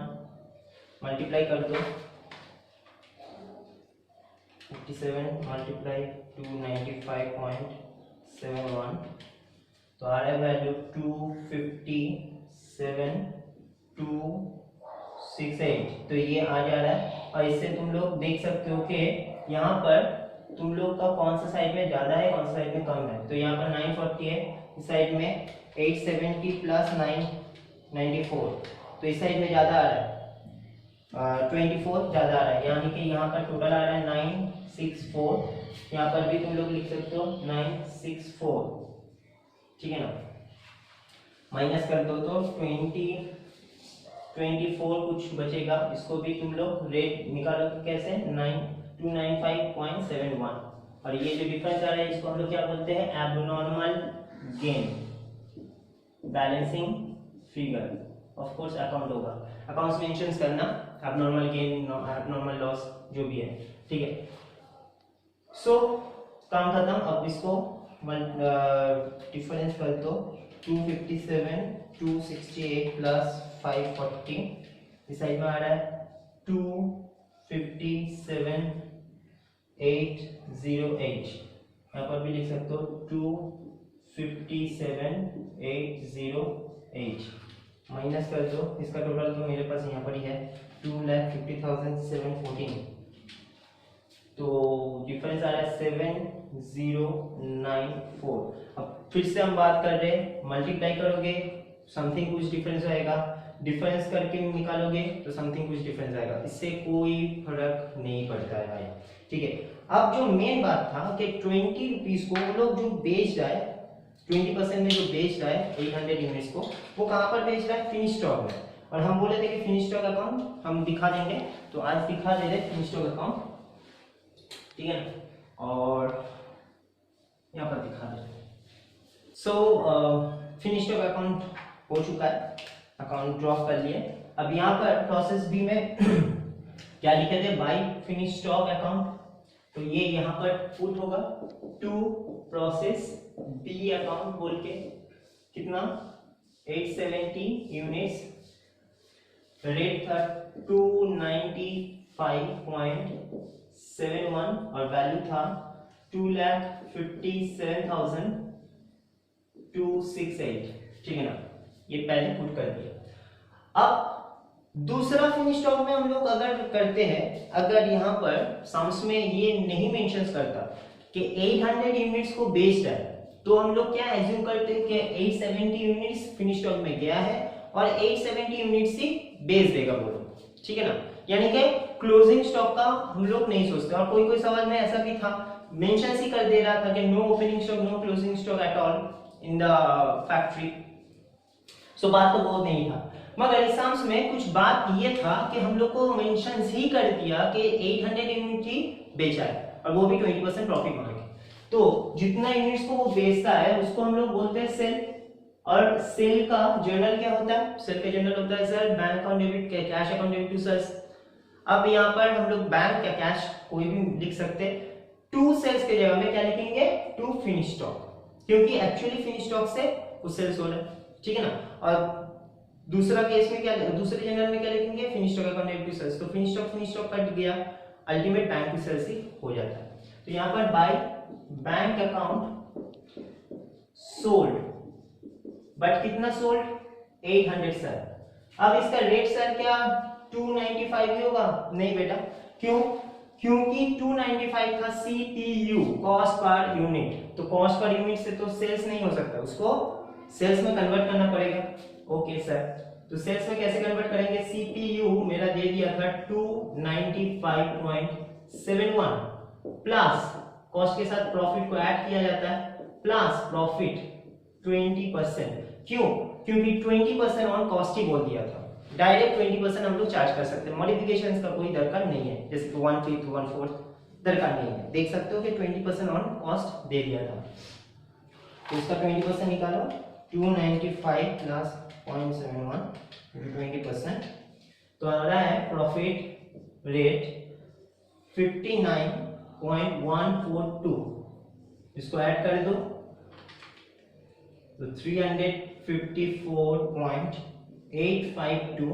मल्टीप्लाई कर दो, 57 मल्टीप्लाई 295.71 तो आ रहा है वैल्यू 257,268, तो ये आ जा रहा है। और इससे तुम लोग देख सकते हो कि यहाँ पर तुम लोग का कौन सा साइड में ज्यादा है, कौन सा साइड में कम है। तो यहाँ पर 940 है, इस साइड में 870 प्लस 994, तो इस साइड में ज्यादा आ रहा है, 24 ज्यादा आ रहा है, यानी कि यहाँ पर टोटल आ रहा है 964। यहाँ पर भी तुम लोग लिख सकते हो 964, ठीक है ना। माइनस कर दो तो 24 कुछ बचेगा, इसको भी तुम लोग रेट निकालोगे कैसे 295.71, और ये जो डिफरेंस आ रहा है इसको हम लोग क्या बोलते हैं abnormal gain, balancing figure. Of course account होगा, अकाउंट्स मेंशन करना एबनॉर्मल गेन एबनॉर्मल लॉस जो भी है, ठीक है। सो काम खत्म। अब इसको डिफरेंस कर दो 257 268 प्लस 540, इस साइड में आ रहा है 257,808, यहाँ पर भी लिख सकते हो 257,808, माइनस कर दो, इसका टोटल तो मेरे पास यहाँ पर ही है 2,50,714, तो डिफरेंस आ रहा है 7094। अब फिर से हम बात कर रहे हैं, मल्टीप्लाई करोगे समथिंग कुछ डिफरेंस आएगा, डिफरेंस करके निकालोगे तो समथिंग कुछ डिफरेंस आएगा, इससे कोई फर्क नहीं पड़ता है भाई, ठीक है। अब जो मेन बात था कि 20 रुपीज को वो लोग जो बेच रहा है 20% में जो बेच रहा है 800 यूनिट्स को, वो कहाँ पर बेच रहा है फिनिश स्टॉक में, और हम बोले थे कि फिनिश स्टॉक अकाउंट हम दिखा देंगे, तो आज दिखा दे रहे फिनिश स्टॉक अकाउंट, ठीक है ना, और यहाँ पर दिखा दे। सो फिनिश स्टॉक अकाउंट हो चुका है, अकाउंट ड्रॉप कर लिए। अब यहाँ पर प्रोसेस बी में क्या लिखे थे बाय फिनिश स्टॉक अकाउंट, तो ये यहाँ पर पुट होगा टू प्रोसेस बी अकाउंट बोल के, कितना 870 यूनिट्स, रेट था 295.71 और वैल्यू था 2,57,268, ठीक है ना, ये पहले पुट कर दिया। अब दूसरा फिनिश स्टॉक में हम लोग अगर करते हैं, अगर यहाँ पर सम्स में ये नहीं मेंशन करता कि 800 यूनिट्स को बेच रहा है, तो हम लोग क्या एज्यूम करते हैं कि 870 यूनिट्स फिनिश स्टॉक में गया है और 870 यूनिट्स ही बेच देगा वो लोग, ठीक है ना, यानी कि क्लोजिंग स्टॉक का हम लोग नहीं सोचते। और कोई कोई सवाल में ऐसा भी था, मेंशन ही कर दे रहा था कि no opening stock no closing stock at all in the factory, so बात तो बहुत नहीं था। मगर एग्जाम्स में कुछ बात ये था कि हम लोग को मेंशन ही कर दिया कि 800 यूनिट ही बेचा है और वो भी 20% प्रॉफिट मार के, तो जितना यूनिट्स को वो बेचता है उसको हम लोग बोलते हैं सेल। और सेल का जर्नल क्या होता है, सेल का जर्नल होता है sir bank account debit cash account debit to sales. अब यहाँ पर हम लोग बैंक या कैश कोई भी लिख सकते हैं, टू सेल्स के जगह में क्या लिखेंगे टू फिनिश स्टॉक, क्योंकि एक्चुअली फिनिश स्टॉक से वो सेल्स हो रहा है, ठीक है ना। और दूसरा केस में क्या, दूसरे जनरल में क्या लिखेंगे finish stock account debit to sales, तो फिनिश स्टॉक कट गया, अल्टीमेट बैंक टू सेल्स ही हो जाता है। तो यहाँ पर by bank account sold, but कितना सोल्ड 800 सर। अब इसका रेट सर क्या 295 ही होगा, नहीं बेटा, क्यों, क्योंकि 295 था CPU कॉस्ट पर यूनिट, तो कॉस्ट पर यूनिट से तो सेल्स नहीं हो सकता, उसको सेल्स में कन्वर्ट करना पड़ेगा। ओके सर, तो सेल्स में कैसे कन्वर्ट करेंगे, सीपीयू मेरा दे दिया था 295.71 प्लस कॉस्ट के साथ प्रॉफिट को ऐड किया जाता है प्लस प्रॉफिट 20%। क्यों, क्योंकि 20% ऑन कॉस्ट ही बोल दिया था, डायरेक्ट 20% हम लोग चार्ज कर सकते हैं, मॉडिफिकेशंस का कोई दरकार नहीं है, जैसे कि 1/5 1/4 दरकार नहीं है। देख सकते हो कि 20% ऑन कॉस्ट दे दिया था, तो इसका 20% निकालो, 295 प्लस 0.71 20%, तो आ रहा है प्रॉफिट रेट 59.142, इसको ऐड कर दो तो 354.852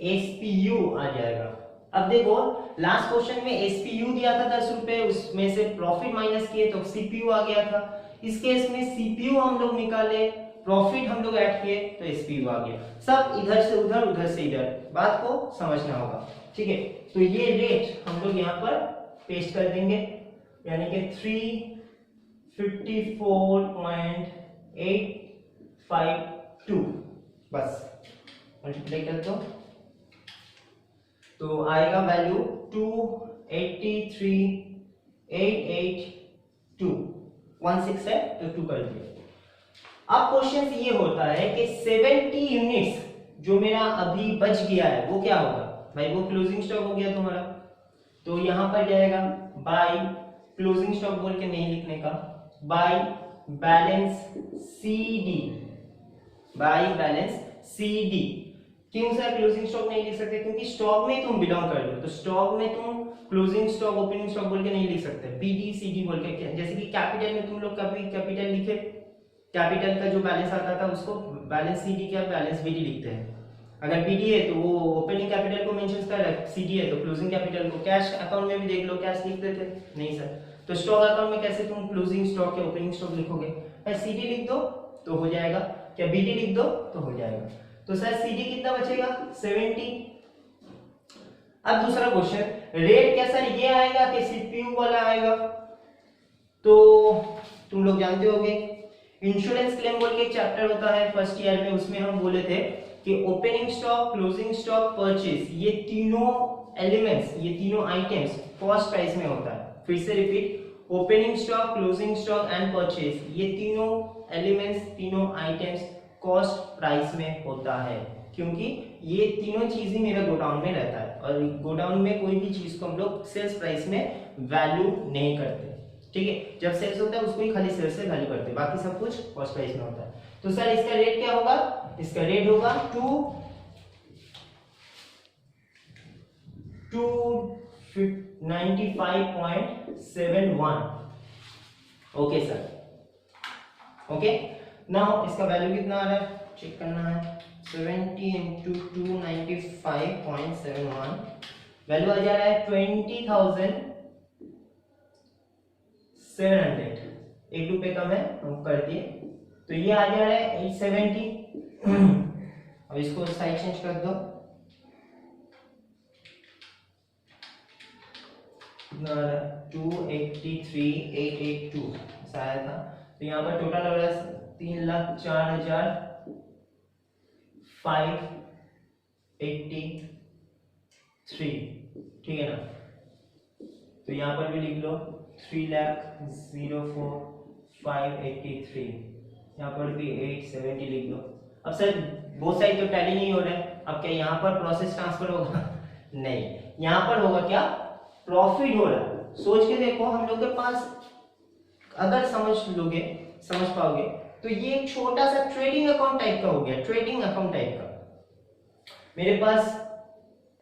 एसपीयू आ जाएगा। अब देखो लास्ट क्वेश्चन में एसपीयू दिया था 10 रुपए, उसमें से प्रॉफिट माइनस किए तो सीपीयू आ गया था। इस केस में सीपीयू हम लोग निकाले, प्रॉफिट हम लोग ऐड किए तो एसपीयू आ गया। सब इधर से उधर उधर से इधर, बात को समझना होगा, ठीक है। तो ये रेट हम लोग यहाँ पर पेस्ट कर देंगे, यानी कि 354.852 बस मल्टीप्लाई कर दो तो आएगा वैल्यू 283,882, 16 है तो 2 कर दिया। अब क्वेश्चन ये होता है कि 70 यूनिट्स जो मेरा अभी बच गया है वो क्या होगा, भाई वो क्लोजिंग स्टॉक हो गया तुम्हारा, तो यहां पर जाएगा बाय क्लोजिंग स्टॉक बोल के नहीं लिखने का, by balance CD, by balance CD. क्यों सर क्लोजिंग स्टॉक नहीं लिख सकते, क्योंकि स्टॉक में तुम बिलोंग कर लो, तो स्टॉक में तुम क्लोजिंग स्टॉक ओपनिंग स्टॉक बोल के नहीं लिख सकते, बीडी सीडी बोल के। जैसे कि कैपिटल में तुम लोग कभी कैपिटल लिखे, कैपिटल का जो बैलेंस आता था उसको बैलेंस सीडी क्या बैलेंस बीडी लिखते हैं। अगर बीडी है तो वो ओपनिंग कैपिटल को मेंशन कर रहा है, सीडी है तो क्लोजिंग कैपिटल को। कैश अकाउंट में भी देख लो कैश लिख देते नहीं सर, तो स्टॉक अकाउंट में कैसे तुम क्लोजिंग स्टॉक या ओपनिंग स्टॉक लिखोगे, सीडी लिख दो तो हो जाएगा, क्या बीडी लिख दो तो हो जाएगा। तो सर सीडी कितना बचेगा 70। अब दूसरा क्वेश्चन, रेट क्या सर ये आएगा कि सीपीयू वाला आएगा, तो तुम लोग जानते होगे इंश्योरेंस क्लेम बोल के एक चैप्टर होता है फर्स्ट ईयर में, उसमें हम बोले थे कि opening stock closing stock purchase ये तीनों एलिमेंट्स, ये तीनों आइटम्स कॉस्ट प्राइस में होता है। फिर से repeat, opening stock closing stock and purchase ये तीनों एलिमेंट्स, तीनों आइटम्स कॉस्ट प्राइस में होता है, क्योंकि ये तीनों चीज ही मेरा गोडाउन में रहता है, और गोडाउन में कोई भी चीज को हम लोग सेल्स प्राइस में वैल्यू नहीं करते, ठीक है। जब सेल्स होता है उसको ही खाली सेल्स से वैल्यू करते हैं, बाकी सब कुछ कॉस्ट प्राइस में होता है। तो सर इसका रेट क्या होगा, इसका रेट होगा 295.71। Okay sir, okay. नाउ इसका वैल्यू कितना आ रहा है चेक करना है, 70 into 295.71 वैल्यू आ जा रहा है 20,700, 1 रुपए कम है हम कर दिए, तो ये आ जा रहा है 870। अब इसको साइड चेंज कर दो, कितना आ रहा है 283,882 ऐसा आया था। तो यहाँ पर टोटल आ रहा है 3,04,583, ठीक है ना। तो यहाँ पर भी लिख लो 3,04,583, यहाँ पर भी 870 लिख लो। अब सर बोथ साइड तो टैली नहीं हो रहा है, अब क्या यहाँ पर प्रोसेस ट्रांसफर होगा नहीं, यहाँ पर होगा क्या प्रॉफिट हो रहा है। सोच के देखो, हम लोग के पास अगर समझ पाओगे तो ये एक छोटा सा ट्रेडिंग अकाउंट टाइप का हो गया, ट्रेडिंग अकाउंट टाइप का। मेरे पास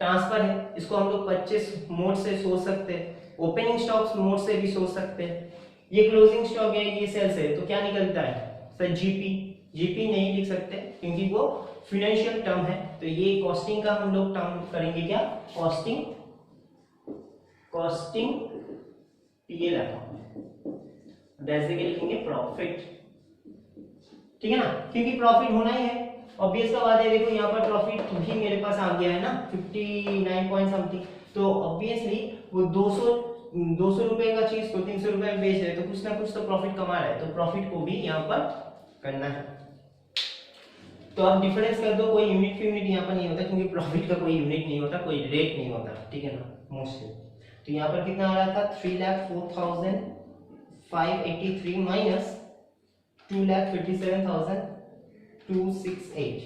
ट्रांसफर है, इसको हम लोग परचेस मोड से सोच सकते हैं, ओपनिंग स्टॉक्स मोड से भी सोच सकते हैं। ये क्लोजिंग स्टॉक है, ये सेल्स है, तो क्या निकलता है सर जीपी नहीं लिख सकते क्योंकि वो फाइनेंशियल टर्म है, तो ये कॉस्टिंग का हम लोग टर्म करेंगे क्या, कॉस्टिंग पीएल अकाउंट, जैसे कि लिखेंगे प्रॉफिट, ठीक है ना, क्योंकि प्रॉफिट होना ही है, ऑब्वियस सा बात है। देखो यहाँ पर प्रॉफिट भी मेरे पास आ गया है ना 59 पॉइंट समथिंग, तो ऑब्वियसली वो 200 रुपए का चीज को 300 रुपए में बेच रहे, तो कुछ ना कुछ तो प्रॉफिट कमा रहा है, तो प्रॉफिट को भी यहाँ पर करना है। तो आप डिफरेंस कर दो, कोई यूनिट यहाँ पर नहीं होता क्योंकि प्रॉफिट का कोई यूनिट नहीं होता, कोई रेट नहीं होता, ठीक है ना, मोस्टली। तो यहाँ पर कितना आ रहा था 3,04,583 माइनस 2,57,268,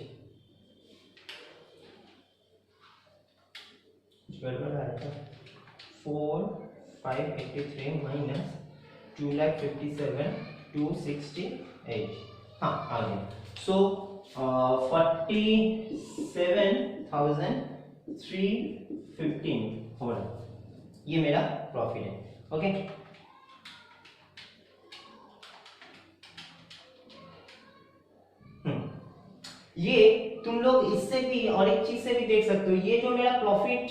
गड़बड़ आ रहा था, 4,583 माइनस 2,57,268, हाँ आ गया। सो 47,315 हो रहा, ये मेरा प्रॉफिट है। ओके, ये तुम लोग इससे भी और एक चीज से भी देख सकते हो, ये जो मेरा प्रॉफिट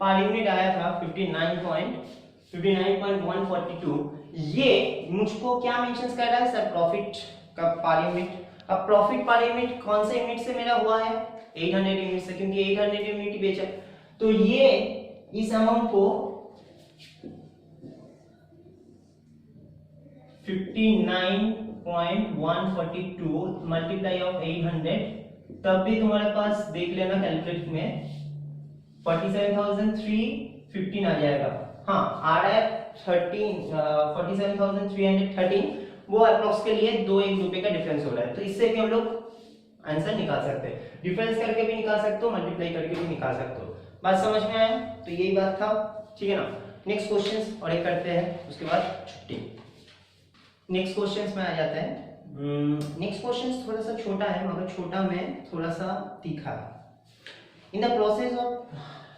पर यूनिट आया था 59.142, ये मुझको क्या मेंशन कर रहा है सर, प्रॉफिट का पर यूनिट। अब प्रॉफिट पर यूनिट कौन से यूनिट से मेरा हुआ है, 800 यूनिट से, क्योंकि 800 यूनिट बेचा। तो ये इस अमाउंट को 59.142 मल्टीप्लाई ऑफ 800, तब भी तुम्हारे पास देख लेना कैलकुलेट में 47,315 आ जाएगा। हाँ आ रहा है 47,313, वो अप्रोक्स के लिए 2-1 रुपए का डिफरेंस हो रहा है। तो इससे भी हम लोग आंसर निकाल सकते हैं, डिफरेंस करके भी निकाल सकते हो, मल्टीप्लाई करके भी निकाल सकते हो। बात समझ में आया? तो यही बात था, ठीक है ना। नेक्स्ट क्वेश्चंस और एक करते हैं, उसके बाद छुट्टी। नेक्स्ट क्वेश्चंस में आ जाते हैं। नेक्स्ट क्वेश्चंस थोड़ा सा छोटा है, मगर छोटा में थोड़ा सा तीखा है। इन द प्रोसेस ऑफ,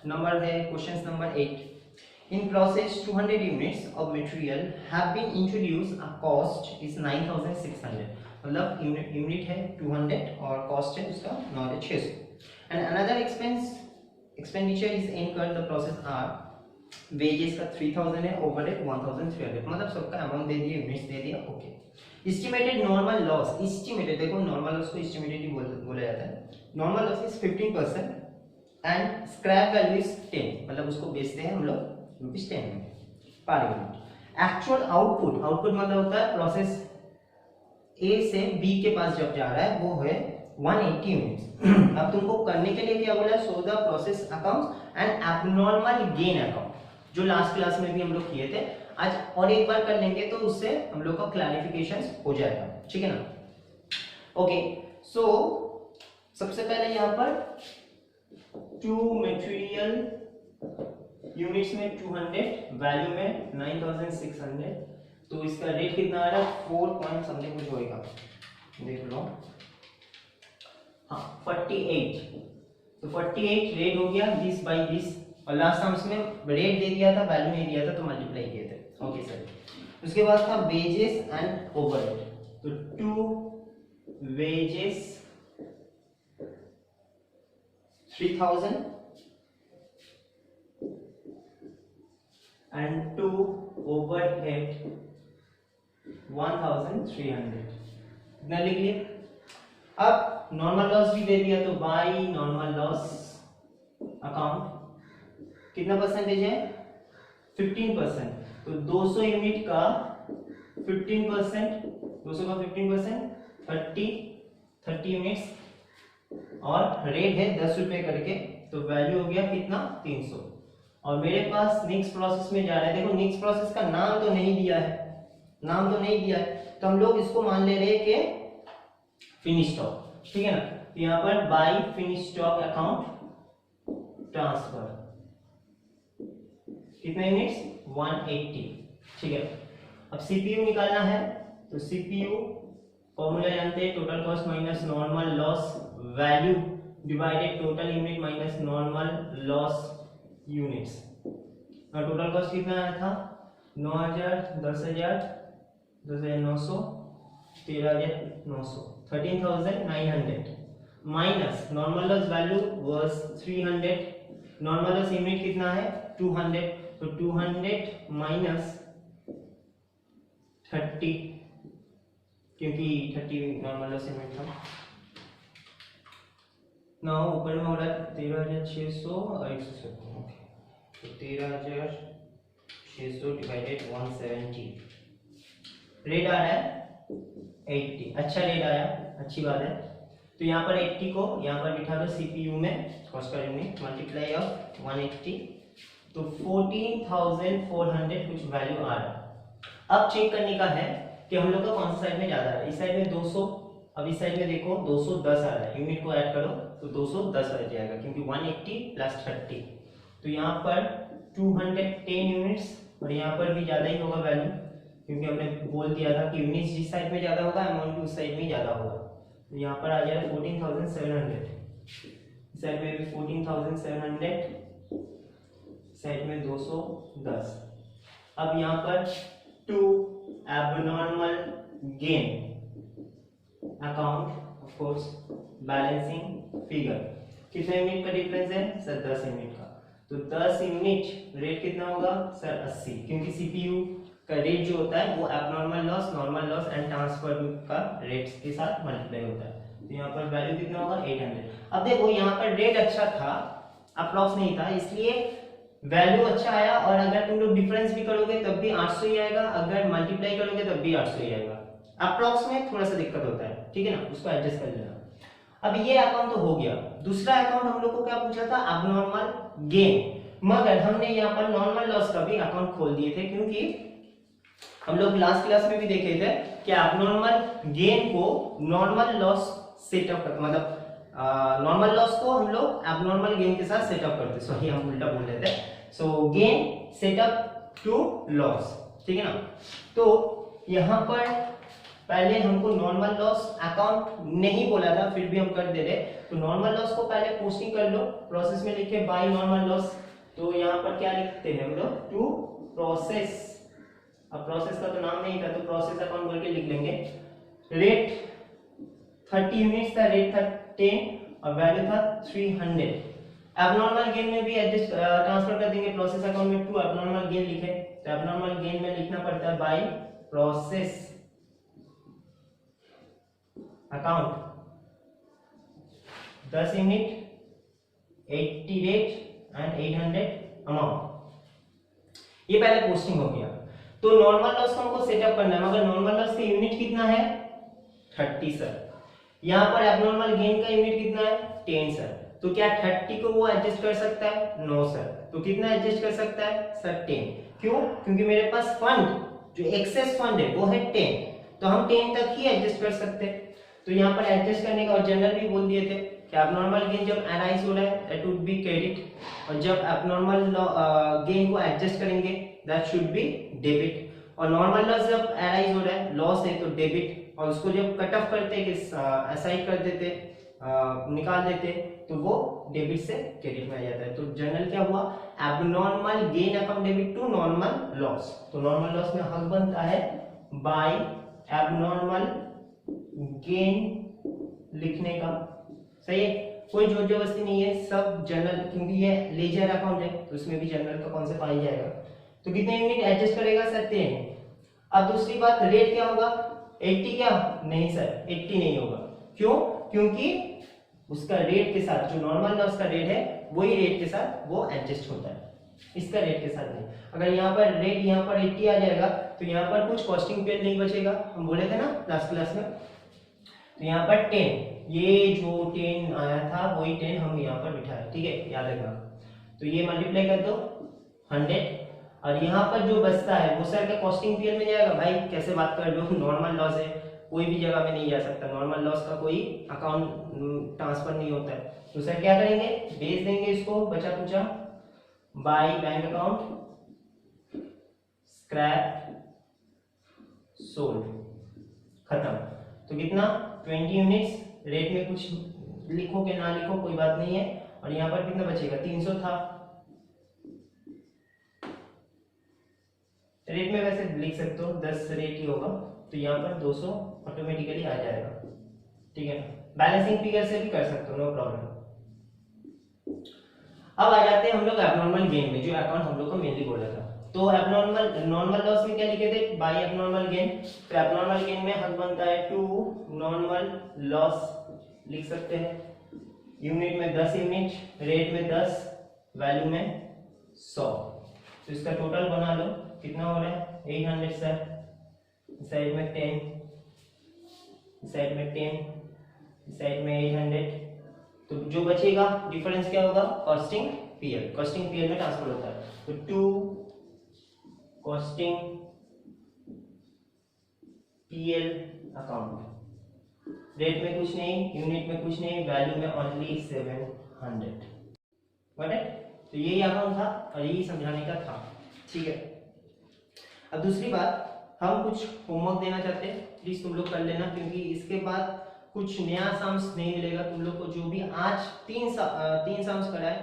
नंबर है questions number 8, in process 200 units of material have been introduced, a cost is 9,600, मतलब यूनिट है 200 और कॉस्ट है उसका 9,600, and another expenditure is incurred, the process are wages का 3000 है, ओवरहेड 1300, मतलब सबका अमाउंट दे दिया, यूनिट्स दे दिया। Okay, estimated normal loss, estimated देखो नॉर्मल लॉस को एस्टिमेटेड ही बोला जाता है। Normal loss is 15% and scrap value is 10, मतलब उसको बेचते हैं हम लोग ₹10 में per unit. Actual output, output मतलब होता है प्रोसेस ए से बी के पास जब जा रहा है, वो है 180 यूनिट्स। अब तुमको करने के लिए क्या बोला है, so the process account and abnormal gain account, जो लास्ट क्लास में भी हम लोग किए थे। आज और एक बार कर लेंगे तो उससे हम लोग का क्लैरिफिकेशन हो जाएगा, ठीक है ना। ओके, सो सबसे पहले यहाँ पर 2 मटेरियल यूनिट्स में 200, वैल्यू में 9,600, तो इसका रेट कितना आ रहा है, 4 पॉइंट समथिंग कुछ होएगा, देख लो, हाँ 48। तो 48 रेट हो गया 20/20, और लास्ट टाइम इसमें रेट दे दिया था, वैल्यू नहीं दिया था, तो मल्टीप्लाई किए थे। ओके सर, उसके बाद था वेजेस एंड ओवरहेड, तो 2 वेजेस 3000 and 2 overhead 1300, इतना लिख लिया। अब नॉर्मल लॉस भी दे दिया, तो बाय नॉर्मल लॉस अकाउंट कितना परसेंटेज है, 15%, तो 200 यूनिट का 15%, 200 का 15%, 30 यूनिट्स, और रेट है 10 रुपए करके, तो वैल्यू हो गया कितना 300। और मेरे पास नेक्स्ट प्रोसेस में जा रहा है, देखो नेक्स्ट प्रोसेस का नाम तो नहीं दिया है, नाम तो नहीं दिया है, तो हम लोग इसको मान ले रहे हैं कि फिनिश स्टॉक, ठीक है ना। तो यहाँ पर by finish stock account transfer, कितने यूनिट्स 180, ठीक है। अब सीपीयू निकालना है, तो सीपीयू फॉर्मूला जानते हैं, total cost minus normal loss value divided total unit minus normal loss units. और टोटल कॉस्ट कितना आया था 9,000, 10,000, 10,900, 13,900, 13,900 minus normal loss value was 300, normal loss unit कितना है 200, तो 200 माइनस 30, क्योंकि 30 नॉर्मल लॉस यूनिट था ना, ऊपर में हो रहा है 13,600 और 170, तो 13,600 डिवाइडेड 170, रेट आ रहा है 80, अच्छा रेट आया, अच्छी बात है। तो यहाँ पर 80 को यहाँ पर बिठा दो सीपीयू में, cost per unit multiply of 180, तो 14,400 कुछ वैल्यू आ रहा है। अब चेक करने का है कि हम लोग का कौन सा साइड में ज्यादा है। इस साइड में 200, अब इस साइड में देखो 210 आ रहा है, यूनिट को ऐड करो तो 210 आ जाएगा, क्योंकि 180 प्लस 30, तो यहाँ पर 210 यूनिट्स, और यहाँ पर भी ज्यादा ही होगा वैल्यू, क्योंकि हमने बोल दिया था कि यूनिट्स जिस साइड में ज्यादा होगा अमाउंट उस साइड में ज्यादा होगा। तो यहाँ पर आ जाएगा 14,700, इस साइड में भी 14,700, साइड में 210। अब यहाँ पर to abnormal gain account, of course balancing figure, कितने यूनिट का डिफरेंस है सर? 10 यूनिट का। तो 10 यूनिट रेट कितना होगा सर? 80, क्योंकि सीपीयू का रेट जो होता है वो abnormal loss, normal loss and transfer का रेट्स के साथ मल्टीप्लाई होता है। तो यहाँ पर वैल्यू कितना होगा? 800। अब देखो यहाँ पर रेट अच्छा था, अप्रॉक्स नहीं था, इसलिए वैल्यू अच्छा आया, और अगर तुम लोग डिफरेंस भी करोगे तब भी 800 ही आएगा, अगर मल्टीप्लाई करोगे तब भी 800 ही आएगा। अप्रॉक्स में थोड़ा सा दिक्कत होता है, ठीक है ना, उसको एडजस्ट कर लेना। अब ये अकाउंट तो हो गया। दूसरा अकाउंट हम लोग को क्या पूछा था? एबनॉर्मल गेन, मगर हमने यहाँ पर नॉर्मल लॉस का भी अकाउंट खोल दिए थे, क्योंकि हम लोग लास्ट क्लास में भी देखे थे कि एबनॉर्मल गेन को नॉर्मल लॉस सेटअप कर, मतलब नॉर्मल लॉस को हम लोग एबनॉर्मल गेन के साथ सेटअप करते, सॉरी हम उल्टा बोल रहे थे। सो गेन सेटअप टू लॉस, ठीक है ना। तो यहाँ पर पहले हमको नॉर्मल लॉस अकाउंट नहीं बोला था, फिर भी हम कर दे रहे। तो नॉर्मल लॉस को पहले पोस्टिंग कर लो, प्रोसेस में लिखे बाय नॉर्मल लॉस। तो यहाँ पर क्या लिखते हैं हम लोग? टू प्रोसेस, अब प्रोसेस का तो नाम नहीं था तो प्रोसेस अकाउंट बोल के लिख लेंगे। रेट 30 यूनिट्स था, रेट था 10 और वैल्यू था 300। एबनॉर्मल गेन में भी एडजस्ट ट्रांसफर कर देंगे प्रोसेस अकाउंट में, टू एबनॉर्मल गेन लिखे, तो एबनॉर्मल गेन में लिखना पड़ता है by process account 10 unit, 80 rate and 800 amount. ये पहले पोस्टिंग हो गया। तो नॉर्मल लॉस को हमको सेटअप करना है, मगर नॉर्मल लॉस का यूनिट कितना है? 30 सर। यहाँ पर एबनॉर्मल गेन का यूनिट कितना है? 10 सर। तो क्या 30 को वो एडजस्ट कर सकता है? No sir. तो कितना एडजस्ट कर सकता है सर? 10। क्यों? क्योंकि मेरे पास फंड जो एक्सेस फंड है वो है 10, तो हम 10 तक ही एडजस्ट कर सकते हैं। तो यहाँ पर एडजस्ट करने का, और जनरल भी बोल दिए थे कि एबनॉर्मल गेन जब एनालाइज हो रहा है दैट वुड बी क्रेडिट, और जब एबनॉर्मल गेन को एडजस्ट करेंगे दैट शुड बी डेबिट, और नॉर्मल लॉस जब एनालाइज हो रहा है, लॉस है तो डेबिट, और उसको जब कट ऑफ करते कि असाइन कर देते, निकाल देते, तो वो डेबिट से क्रेडिट में आ जाता है। तो जनरल क्या हुआ? Abnormal gain account debit to normal loss. तो नॉर्मल लॉस में हक बनता है बाय एबनॉर्मल गेन लिखने का, सही है, कोई जोर जबरदस्ती नहीं है, सब जनरल, क्योंकि ये लेजर अकाउंट है तो उसमें भी जनरल का कॉन्सेप्ट आ ही जाएगा। तो कितने यूनिट एडजस्ट करेगा सर? 10। अब दूसरी बात, रेट क्या होगा? 80 क्या? नहीं सर, 80 नहीं होगा। क्यों? क्योंकि उसका रेट के साथ, जो नॉर्मल लॉस का रेट है वही रेट के साथ वो एडजस्ट होता है, इसका रेट के साथ नहीं। अगर यहाँ पर रेट यहाँ पर 80 आ जाएगा तो यहाँ पर कुछ कॉस्टिंग पीरियड नहीं बचेगा, हम बोले थे ना लास्ट क्लास में। तो यहाँ पर 10, ये जो 10 आया था वही 10 हम यहाँ पर बिठाए, ठीक है, याद रखना। तो ये मल्टीप्लाई कर दो 100, और यहाँ पर जो बचता है वो सर का कॉस्टिंग पीरियड में जाएगा। भाई कैसे बात कर रहे हो, नॉर्मल लॉस है, कोई भी जगह में नहीं जा सकता, नॉर्मल लॉस का कोई अकाउंट ट्रांसफर नहीं होता है। तो सर क्या करेंगे? भेज देंगे इसको बचा कुचा by bank account, scrap sold, खत्म। तो कितना? 20 यूनिट्स, रेट में कुछ लिखो कि ना लिखो कोई बात नहीं है, और यहाँ पर कितना बचेगा? 300 था, रेट में वैसे लिख सकते हो 10 रेट ही होगा, तो यहाँ पर 200 ऑटोमेटिकली आ जाएगा, ठीक है। बैलेंसिंग फिगर से भी कर सकते हो, नो प्रॉब्लम। अब आ जाते हैं हम लोग एबनॉर्मल गेन में, जो अकाउंट हम लोग को मेनली बोला था। तो एबनॉर्मल, नॉर्मल लॉस में क्या लिखे थे? By abnormal gain. तो एबनॉर्मल गेन में हक बनता है टू नॉर्मल लॉस, लिख सकते हैं। यूनिट में 10 यूनिट, रेट में 10, वैल्यू में 100। तो इसका टोटल बना लो, कितना हो रहा है? 800 सर। साइड में 10, साइड में 10, इस साइड में 800, तो जो बचेगा डिफरेंस क्या होगा, कॉस्टिंग पीएल, कॉस्टिंग पीएल में ट्रांसफर होता है। तो to costing P L account, rate में कुछ नहीं, यूनिट में कुछ नहीं, वैल्यू में ओनली 700, बट तो यही अकाउंट था और यही समझाने का था, ठीक है। अब दूसरी बात, हम कुछ होमवर्क देना चाहते हैं, प्लीज तुम लोग कर लेना, क्योंकि इसके बाद कुछ नया सम्स नहीं मिलेगा तुम लोग को। जो भी आज तीन सम्स कराए,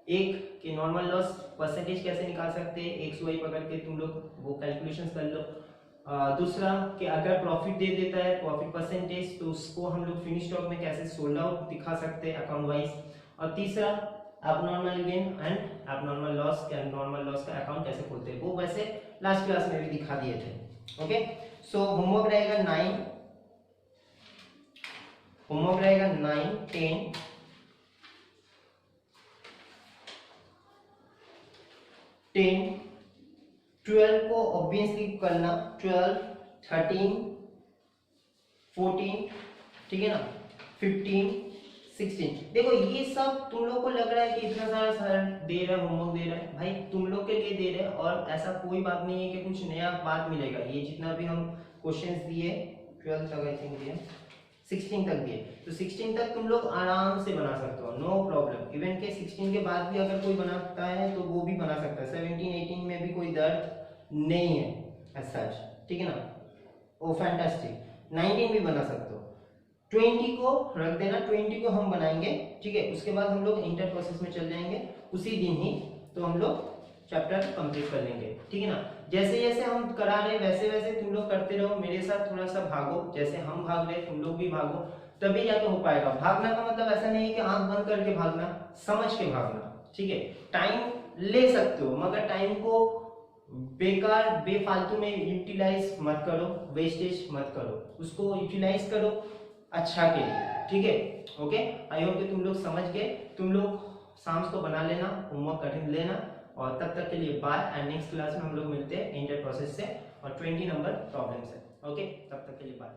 एक कि नॉर्मल लॉस परसेंटेज कैसे निकाल सकते हैं, एक्स वाई पकड़ के तुम लोग वो कैलकुलेशंस कर लो। दूसरा कि अगर प्रॉफिट दे देता है, प्रॉफिट परसेंटेज, तो उसको हम लोग फिनिश स्टॉक में कैसे सोल्ड आउट दिखा सकते हैं अकाउंट वाइज। और तीसरा abnormal gain and abnormal loss, normal loss का अकाउंट कैसे खोलते हैं, वो वैसे लास्ट क्लास में भी दिखा दिए थे। ओके, सो होमवर्क रहेगा 9, होमवर्क रहेगा 9, 10, 10, 12 को ऑब्वियसली करना, 12, 13, 14, ठीक है ना, 15, 16। देखो ये सब तुम लोग को लग रहा है कि इतना सारा सर दे रहा है, होमवर्क दे रहा है, भाई तुम लोग के लिए दे रहे हैं, और ऐसा कोई बात नहीं है कि कुछ नया बात मिलेगा। ये जितना भी हम क्वेश्चंस दिए 12 तक आई थिंक दिए, 16 तक दिए, तो 16 तक तुम लोग आराम से बना सकते हो, नो प्रॉब्लम। इवन के 16 के बाद भी अगर कोई बनाता है तो वो भी बना सकता है, 17, 18 में भी कोई दर्द नहीं है एज सच, ठीक है ना, ओ फैंटास्टिक। 19 भी बना सकते हो, 20 को रख देना, 20 को हम बनाएंगे, ठीक है। उसके बाद हम लोग इंटर प्रोसेस में चल जाएंगे उसी दिन ही, तो हम लोग चैप्टर कंप्लीट कर लेंगे, ठीक है ना। जैसे जैसे हम करा रहे वैसे वैसे तुम लोग करते रहो, मेरे साथ थोड़ा सा भागो, जैसे हम भाग रहे तुम लोग भी भागो, तभी जाके हो पाएगा। भागना का मतलब ऐसा नहीं है कि आंख बंद करके भागना, समझ के भागना, ठीक है। टाइम ले सकते हो, मगर टाइम को बेकार बेफालतू में यूटिलाइज मत करो, वेस्टेज मत करो, उसको यूटिलाइज करो अच्छा के लिए, ठीक है। ओके, आई होप कि तुम लोग समझ गए। तुम लोग शाम्स को बना लेना, होमवर्क कर लेना, और तब तक के लिए बाय। एंड नेक्स्ट क्लास में हम लोग मिलते हैं इंटर प्रोसेस से और 20 नंबर प्रॉब्लम से। ओके, तब तक के लिए बाय।